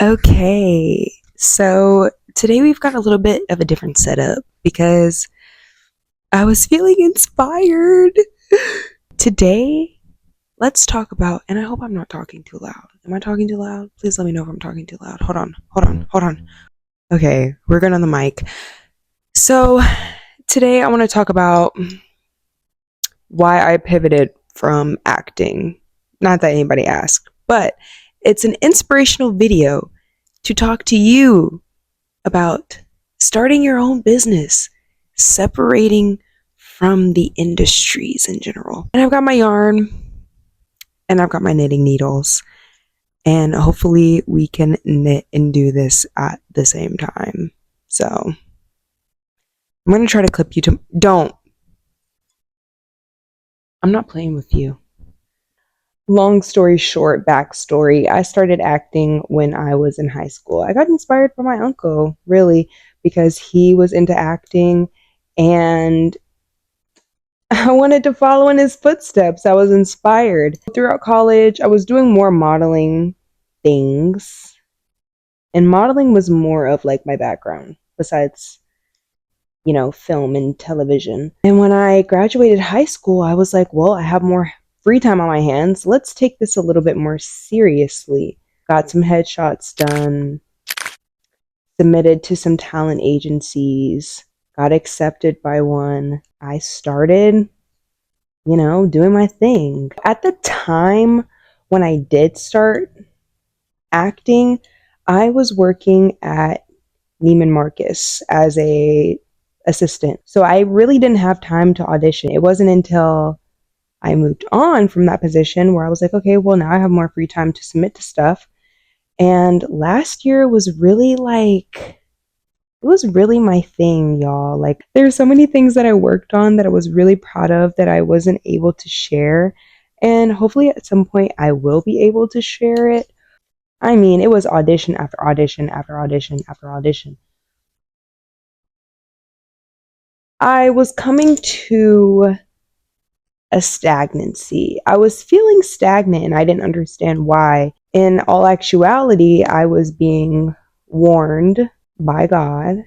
Okay, so today we've got a little bit of a different setup because I was feeling inspired. Today, let's talk about, and I hope I'm not talking too loud. Am I talking too loud? Please let me know if I'm talking too loud. Hold on. Okay, we're good on the mic. So, today I want to talk about why I pivoted from acting. Not that anybody asked, but it's an inspirational video to talk to you about starting your own business, separating from the industries in general. And I've got my yarn and I've got my knitting needles, and hopefully we can knit and do this at the same time. So I'm going to try to clip you to. Don't. I'm not playing with you. Long story short, backstory. I started acting when I was in high school. I got inspired by my uncle, really, because he was into acting and I wanted to follow in his footsteps. I was inspired. Throughout college, I was doing more modeling things, and modeling was more of like my background besides, film and television. And when I graduated high school, I was like, well, I have more free time on my hands. Let's take this a little bit more seriously. Got some headshots done, submitted to some talent agencies, got accepted by one. I started doing my thing. At the time when I did start acting, I was working at Neiman Marcus as a assistant. So I really didn't have time to audition. It wasn't until I moved on from that position where I was like, okay, well, now I have more free time to submit to stuff. And last year was really it was really my thing, y'all. Like, there's so many things that I worked on that I was really proud of that I wasn't able to share. And hopefully at some point I will be able to share it. I mean, it was audition after audition after audition after audition. I was coming to a stagnancy. I was feeling stagnant and I didn't understand why. In all actuality, I was being warned by God.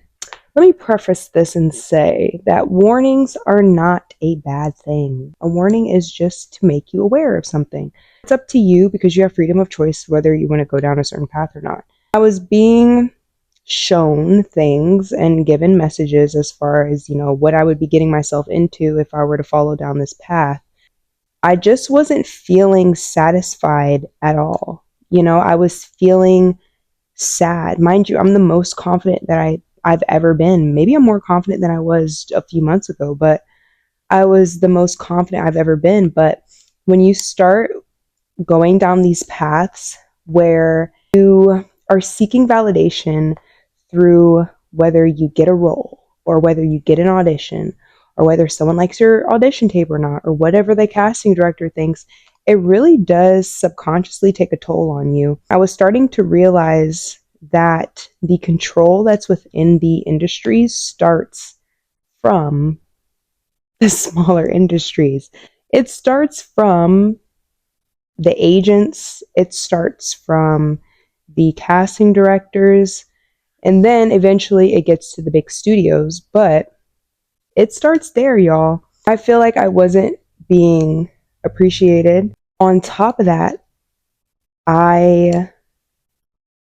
Let me preface this and say that warnings are not a bad thing. A warning is just to make you aware of something. It's up to you because you have freedom of choice whether you want to go down a certain path or not. I was being shown things and given messages as far as, what I would be getting myself into if I were to follow down this path. I just wasn't feeling satisfied at all. I was feeling sad. Mind you, I'm the most confident that I've ever been. Maybe I'm more confident than I was a few months ago, but I was the most confident I've ever been. But when you start going down these paths where you are seeking validation through whether you get a role or whether you get an audition or whether someone likes your audition tape or not, or whatever the casting director thinks, it really does subconsciously take a toll on you. I was starting to realize that the control that's within the industries starts from the smaller industries. It starts from the agents, it starts from the casting directors, and then eventually it gets to the big studios. But it starts there, y'all. I feel like I wasn't being appreciated. On top of that, I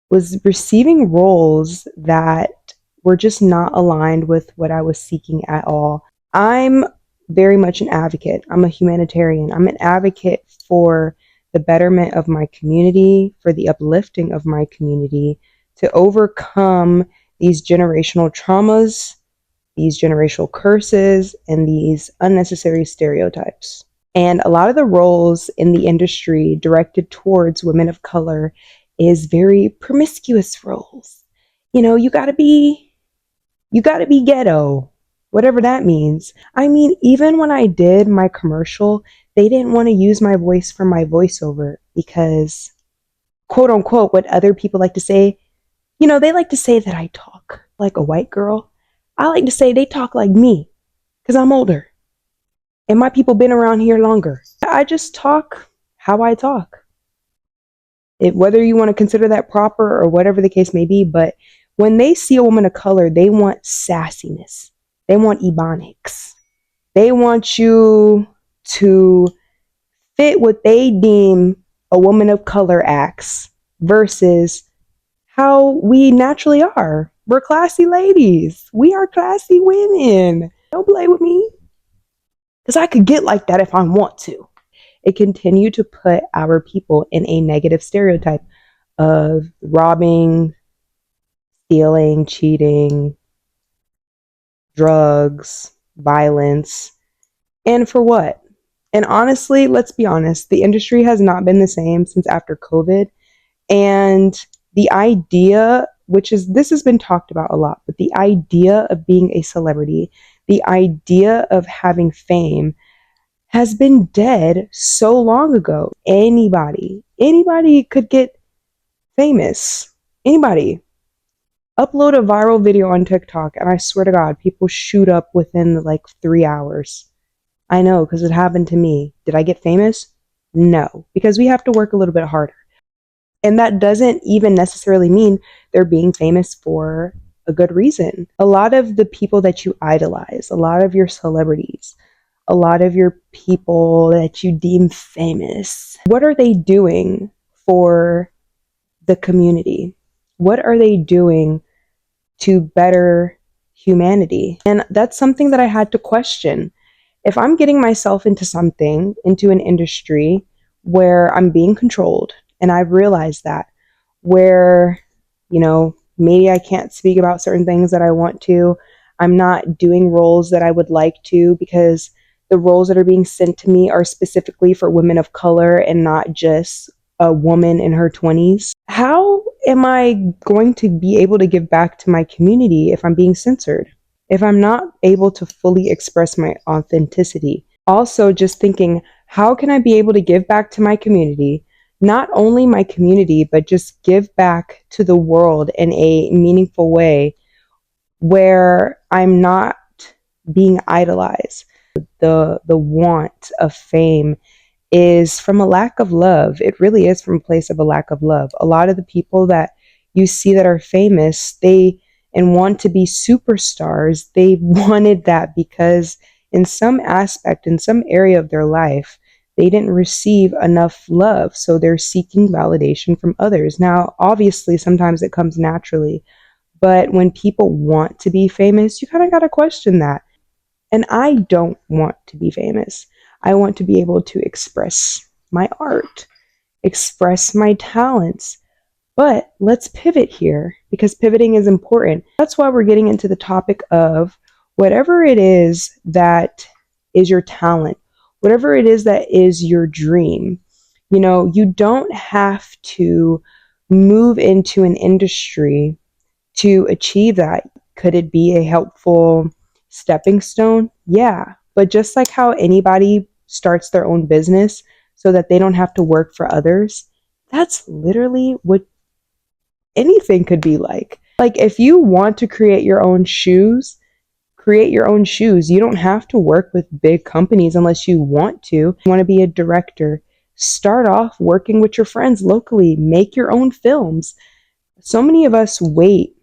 was receiving roles that were just not aligned with what I was seeking at all. I'm very much an advocate. I'm a humanitarian. I'm an advocate for the betterment of my community, for the uplifting of my community, to overcome these generational traumas, these generational curses, and these unnecessary stereotypes. And a lot of the roles in the industry directed towards women of color is very promiscuous roles. You gotta be ghetto, whatever that means. I mean, even when I did my commercial, they didn't want to use my voice for my voiceover because, quote unquote, what other people like to say, they like to say that I talk like a white girl. I like to say they talk like me because I'm older and my people been around here longer. I just talk how I talk. whether you want to consider that proper or whatever the case may be, but when they see a woman of color, they want sassiness. They want ebonics. They want you to fit what they deem a woman of color acts versus how we naturally are. We're classy ladies. We are classy women. Don't play with me. Because I could get like that if I want to. It continued to put our people in a negative stereotype of robbing, stealing, cheating, drugs, violence. And for what? And honestly, let's be honest, the industry has not been the same since after COVID. And the idea, this has been talked about a lot, but the idea of being a celebrity, the idea of having fame has been dead so long ago. Anybody could get famous. Anybody. Upload a viral video on TikTok, and I swear to God, people shoot up within like 3 hours. I know, because it happened to me. Did I get famous? No, because we have to work a little bit harder. And that doesn't even necessarily mean they're being famous for a good reason. A lot of the people that you idolize, a lot of your celebrities, a lot of your people that you deem famous, what are they doing for the community? What are they doing to better humanity? And that's something that I had to question. If I'm getting myself into something, into an industry where I'm being controlled, and I've realized that, where, maybe I can't speak about certain things that I want to, I'm not doing roles that I would like to because the roles that are being sent to me are specifically for women of color and not just a woman in her 20s. How am I going to be able to give back to my community if I'm being censored? If I'm not able to fully express my authenticity? Also, just thinking, how can I be able to give back to my community? Not only my community, but just give back to the world in a meaningful way where I'm not being idolized. The want of fame is from a lack of love. It really is from a place of a lack of love. A lot of the people that you see that are famous, and want to be superstars, they wanted that because in some aspect, in some area of their life, they didn't receive enough love. So they're seeking validation from others. Now, obviously, sometimes it comes naturally, but when people want to be famous, you kind of got to question that. And I don't want to be famous. I want to be able to express my art, express my talents. But let's pivot here because pivoting is important. That's why we're getting into the topic of whatever it is that is your talent, whatever it is that is your dream. You don't have to move into an industry to achieve that. Could it be a helpful stepping stone? Yeah. But just like how anybody starts their own business so that they don't have to work for others, that's literally what anything could be like. Like if you want to create your own shoes, create your own shoes. You don't have to work with big companies unless you want to. You want to be a director, start off working with your friends locally, make your own films. So many of us wait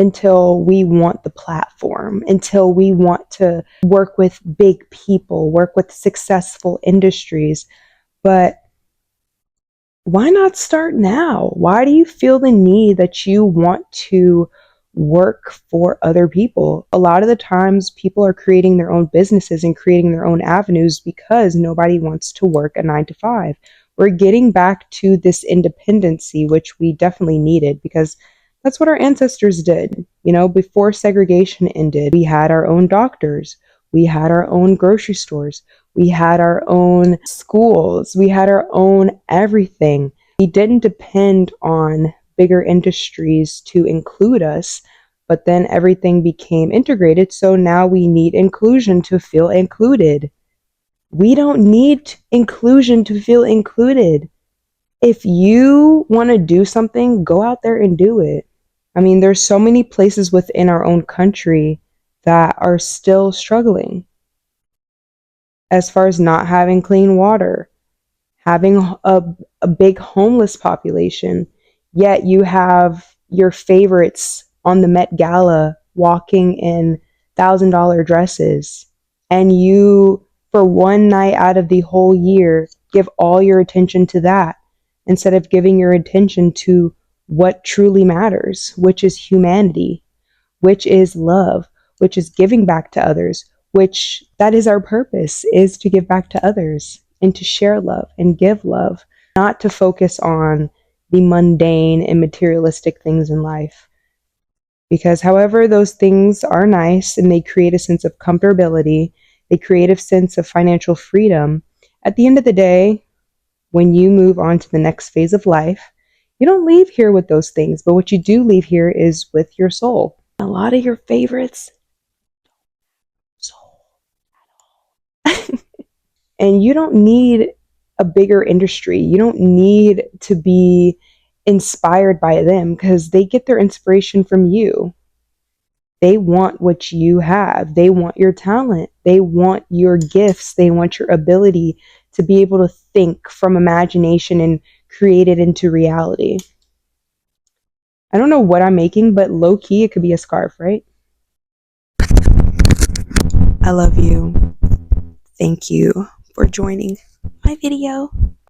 until we want the platform, until we want to work with big people, work with successful industries. But why not start now? Why do you feel the need that you want to work for other people? A lot of the times people are creating their own businesses and creating their own avenues because nobody wants to work a 9 to 5. We're getting back to this independency, which we definitely needed because that's what our ancestors did. Before segregation ended, we had our own doctors. We had our own grocery stores. We had our own schools. We had our own everything. We didn't depend on bigger industries to include us, but then everything became integrated. So now we need inclusion to feel included. We don't need inclusion to feel included. If you want to do something, go out there and do it. I mean, there's so many places within our own country that are still struggling as far as not having clean water, having a big homeless population, yet you have your favorites on the Met Gala walking in $1,000 dresses, and you, for one night out of the whole year, give all your attention to that instead of giving your attention to what truly matters, which is humanity, which is love, which is giving back to others, which that is our purpose, is to give back to others and to share love and give love, not to focus on the mundane and materialistic things in life. Because however those things are nice and they create a sense of comfortability, they create a sense of financial freedom, at the end of the day, when you move on to the next phase of life, you don't leave here with those things, but what you do leave here is with your soul. A lot of your favorites, soul. And you don't need a bigger industry. You don't need to be inspired by them because they get their inspiration from you. They want what you have. They want your talent. They want your gifts. They want your ability to be able to think from imagination and create it into reality. I don't know what I'm making, but low key, it could be a scarf, right? I love you. Thank you for joining my video.